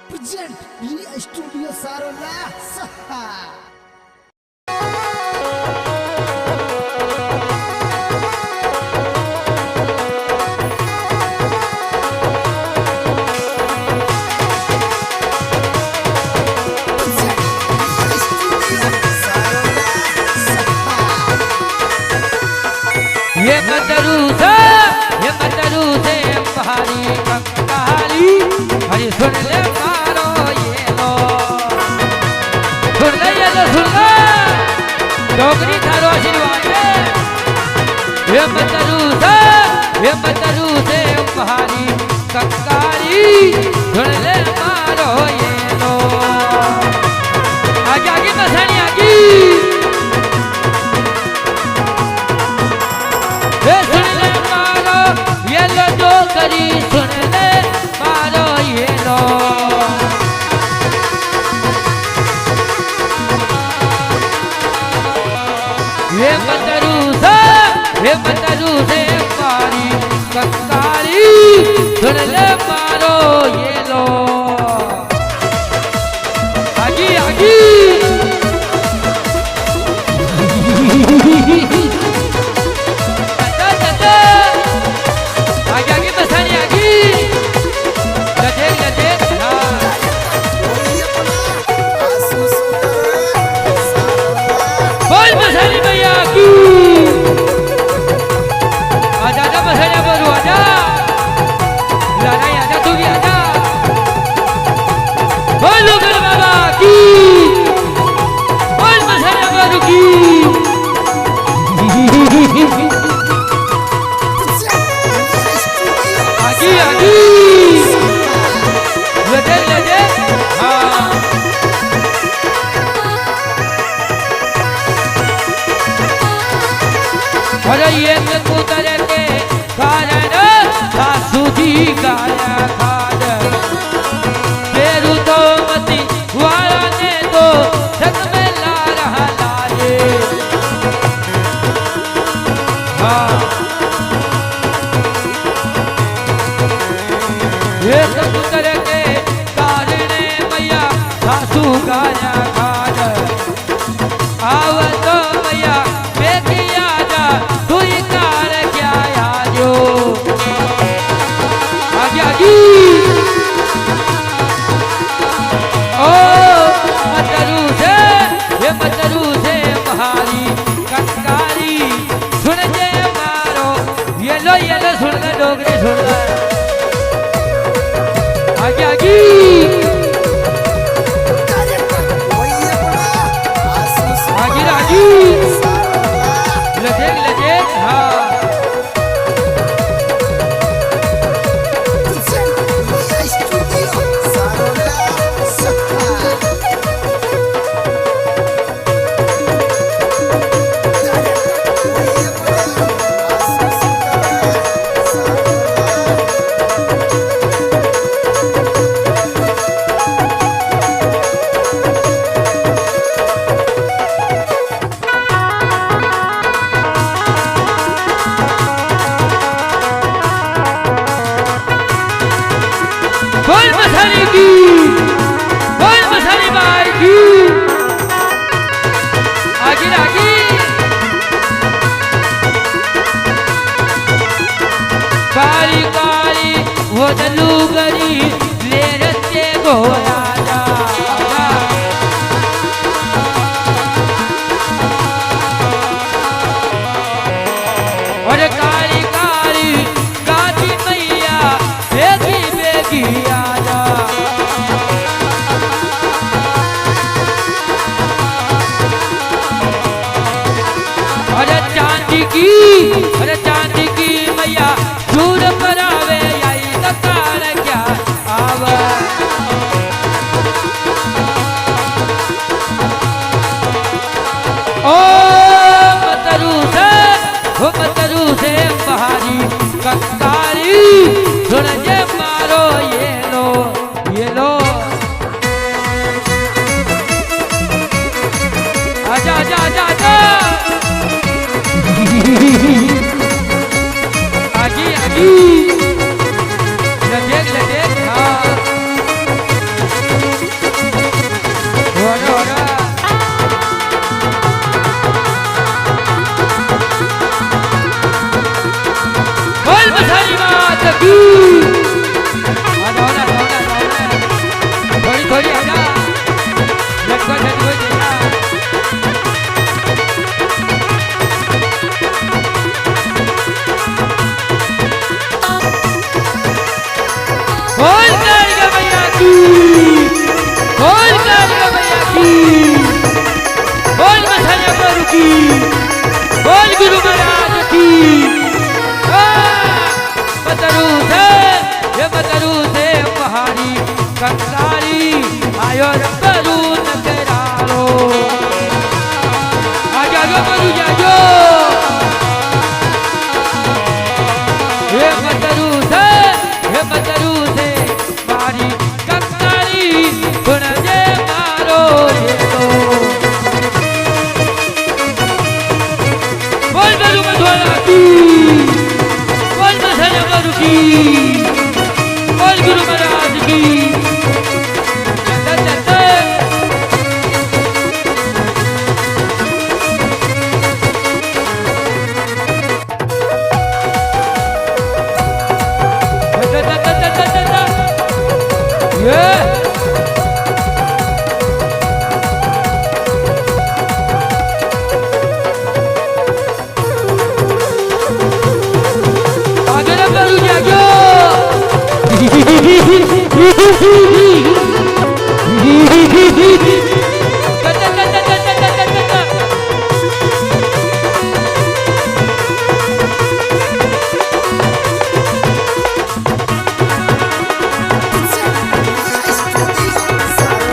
Present रिया studio Sarola सहा। ये मदरू से पहाड़ी कंकाली हरी सुन ले मारो ये लो सुन ले डोगरी थारो आशीर्वाद ये मदरू से पहाड़ी कंकाली सुन ले मारो ये लो आगे आगे बसानी आगे करी सुन ले मारो ये लो ये मदरू से पारी कंकाली सुन ले मारो ये लो आगी आगी अरे ये पुत्र के कारण सासू जी गाया खाद तेरू तो मती वाला ने तो जग में ला रहा लाजे हाँ ये पुत्र के कारण मैया सासू गाया खाद आव तो मैया मदरू से पहाड़ी कंकाली सुन जे मारो ये लो सुन ले डोगरी सुन ले आगे आगे आगे आगे लजे हाँ काली काली वो दलूगरी ले रस्ते गोया और काली काली गाती मैया बेगी बेगी आजा अरे चांदी की मैया झूठ करावे आई तकार क्या आवा बोल कालिका मैया की, बोल कालिका मैया की, बोल मछलिया गुरु की, बोल गुरु महाराज की। बतरू से ये बतरू से पहाड़ी कंसारी आयो रबरू नगरारो आजा जो बरू जाजो ये बतरू से पहाड़ी कंसारी सुन जे मारो ये तो बोल बरू मधुरा की, बोल मछलिया गुरु की, बोल गुरु महाराज की। आगे ना करूँ क्या